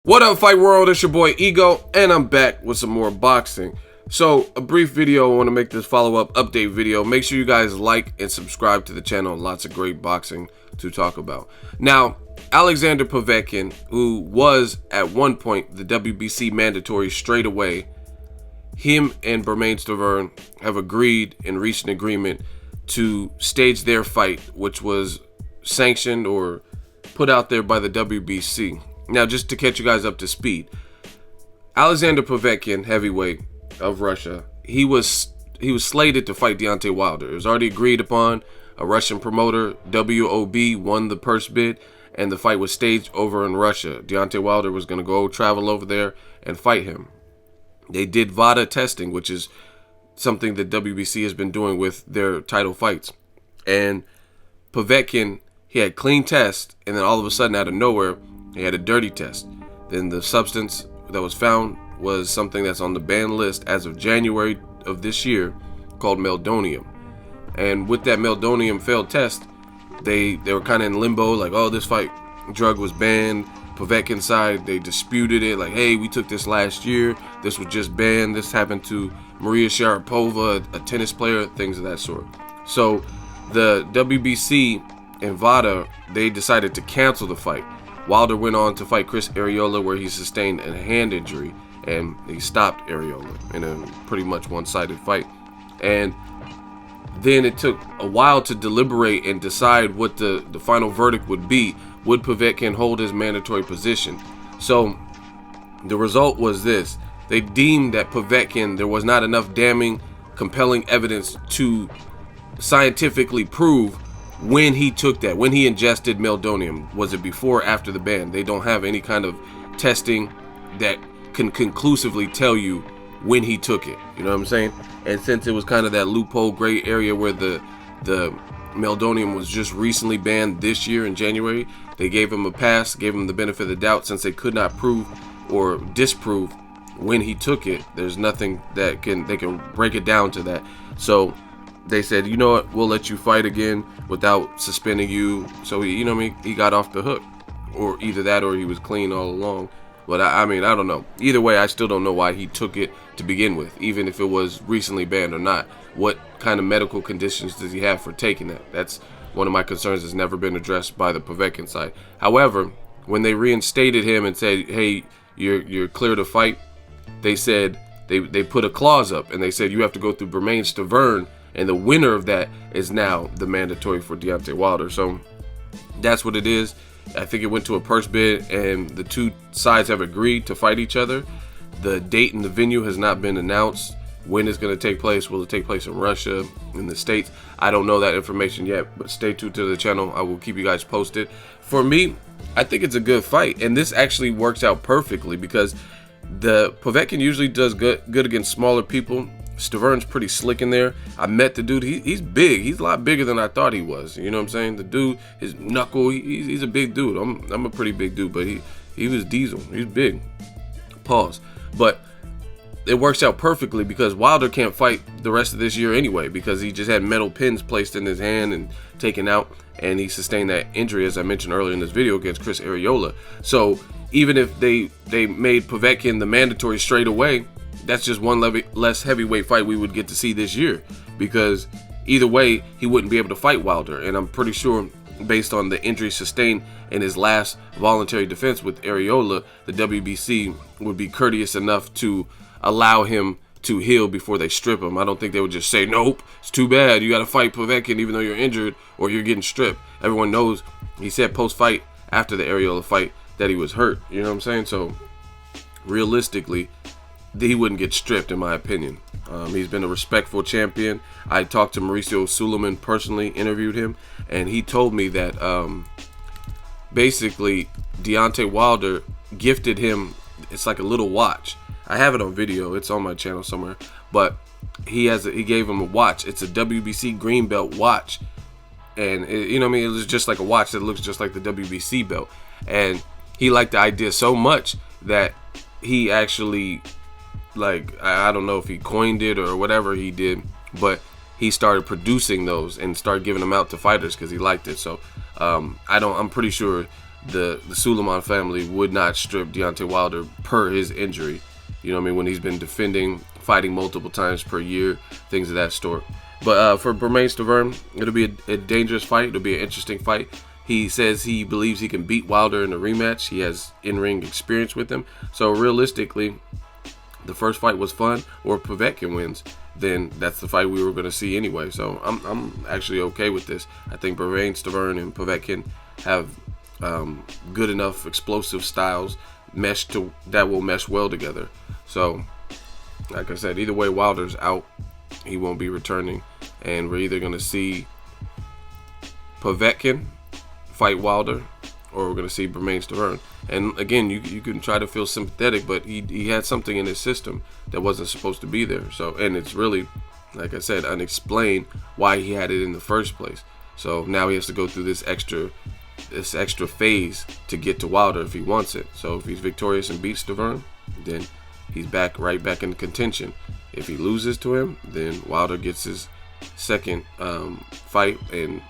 What up, Fight World? It's your boy Ego, and I'm back with some more boxing. So, a brief video. I want to make this follow-up update video. Make sure you guys like and subscribe to the channel. Lots of great boxing to talk about. Now, Alexander Povetkin, who was at one point the WBC mandatory straight away, him and Bermane Stiverne have agreed and reached an agreement to stage their fight, which was sanctioned or put out there by the WBC. Now, just to catch you guys up to speed, Alexander Povetkin, heavyweight of Russia, he was slated to fight Deontay Wilder. It was already agreed upon. A Russian promoter, WOB, won the purse bid, and the fight was staged over in Russia. Deontay Wilder was going to go travel over there and fight him. They did VADA testing, which is something that WBC has been doing with their title fights. And Povetkin, he had clean tests, and then all of a sudden, out of nowhere, he had a dirty test. Then the substance that was found was something that's on the ban list as of January of this year called meldonium. And with that meldonium failed test, they were kind of in limbo, like, oh, this fight drug was banned. Povetkin's side, they disputed it, like, hey, we took this last year. This was just banned. This happened to Maria Sharapova, a tennis player, things of that sort. So the WBC and VADA, they decided to cancel the fight. Wilder went on to fight Chris Arreola, where he sustained a hand injury, and he stopped Arreola in a pretty much one-sided fight. And then it took a while to deliberate and decide what the final verdict would be. Would Povetkin hold his mandatory position? So the result was this. They deemed that Povetkin, there was not enough damning, compelling evidence to scientifically prove when he took that, when he ingested meldonium. Was it before or after the ban? They don't have any kind of testing that can conclusively tell you when he took it. You know what I'm saying? And since it was kind of that loophole gray area where the meldonium was just recently banned this year in January, they gave him a pass, gave him the benefit of the doubt, since they could not prove or disprove when he took it. There's nothing that they can break it down to that. So they said, you know what, we'll let you fight again without suspending you. So he, you know what I mean, he got off the hook, or either that or he was clean all along. But I mean, I don't know. Either way, I still don't know why he took it to begin with, even if it was recently banned or not. What kind of medical conditions does he have for taking that? That's one of my concerns that's never been addressed by the Povetkin side. However, when they reinstated him and said, hey, you're clear to fight, they said they put a clause up, and they said you have to go through Bermane Stiverne, and the winner of that is now the mandatory for Deontay Wilder. So that's what it is. I think it went to a purse bid, and the two sides have agreed to fight each other. The date and the venue has not been announced. When it's going to take place? Will it take place in Russia, in the States? I don't know that information yet, but stay tuned to the channel. I will keep you guys posted. For me, I think it's a good fight, and this actually works out perfectly because the Povetkin usually does good against smaller people. Stiverne's pretty slick in there. I met the dude. He's big. He's a lot bigger than I thought he was. You know what I'm saying? The dude, his knuckle, he's a big dude. I'm a pretty big dude, but he was diesel. He's big. Pause. But it works out perfectly because Wilder can't fight the rest of this year anyway, because he just had metal pins placed in his hand and taken out, and he sustained that injury, as I mentioned earlier in this video, against Chris Arreola. So even if they made Povetkin the mandatory straight away, that's just one less heavyweight fight we would get to see this year, because either way he wouldn't be able to fight Wilder. And I'm pretty sure, based on the injury sustained in his last voluntary defense with Arreola, the WBC would be courteous enough to allow him to heal before they strip him. I don't think they would just say, nope, it's too bad, you got to fight Povetkin even though you're injured or you're getting stripped. Everyone knows, he said post-fight after the Arreola fight that he was hurt. You know what I'm saying? So realistically, he wouldn't get stripped, in my opinion. He's been a respectful champion. I talked to Mauricio Suleiman personally, interviewed him, and he told me that basically Deontay Wilder gifted him, it's like a little watch. I have it on video. It's on my channel somewhere. But he gave him a watch. It's a WBC green belt watch, and you know what I mean. It was just like a watch that looks just like the WBC belt, and he liked the idea so much that he actually, like, I don't know if he coined it or whatever he did, but he started producing those and started giving them out to fighters because he liked it. So I'm pretty sure the Suleiman family would not strip Deontay Wilder per his injury. You know what I mean? When he's been defending, fighting multiple times per year, things of that sort. But for Bermane Stiverne, it'll be a dangerous fight. It'll be an interesting fight. He says he believes he can beat Wilder in a rematch. He has in-ring experience with him. So realistically, the first fight was fun, or Povetkin wins, then that's the fight we were going to see anyway. So I'm actually okay with this. I think Bermane Stiverne and Povetkin have good enough explosive styles that will mesh well together. So, like I said, either way, Wilder's out. He won't be returning, and we're either going to see Povetkin fight Wilder, or we're going to see Bermane Stiverne. And again, you can try to feel sympathetic, but he had something in his system that wasn't supposed to be there. So, and it's really, like I said, unexplained why he had it in the first place. So now he has to go through this extra phase to get to Wilder if he wants it. So if he's victorious and beats Stiverne, then he's right back in contention. If he loses to him, then Wilder gets his second fight, and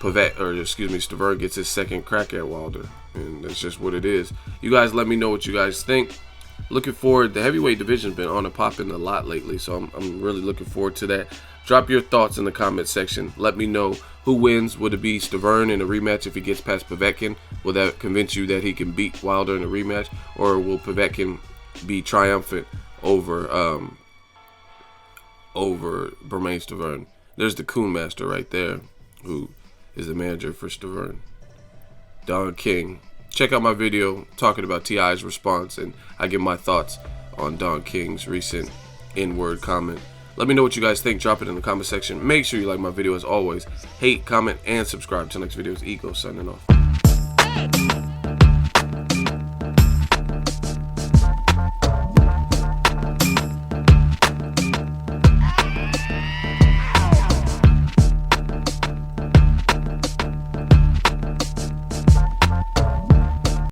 Stiverne gets his second crack at Wilder, and that's just what it is. You guys let me know what you guys think. Looking forward. The heavyweight division's been on and popping a lot lately, so I'm really looking forward to that. Drop your thoughts in the comment section. Let me know who wins. Would it be Stiverne in a rematch if he gets past Povetkin? Will that convince you that he can beat Wilder in a rematch, or will Povetkin be triumphant over Bermane Stiverne? There's the Coon Master right there, who is the manager for Stiverne. Don King. Check out my video talking about T.I.'s response, and I give my thoughts on Don King's recent N-word comment. Let me know what you guys think. Drop it in the comment section. Make sure you like my video as always. Hate, comment, and subscribe. Till next video, it's Ego signing off.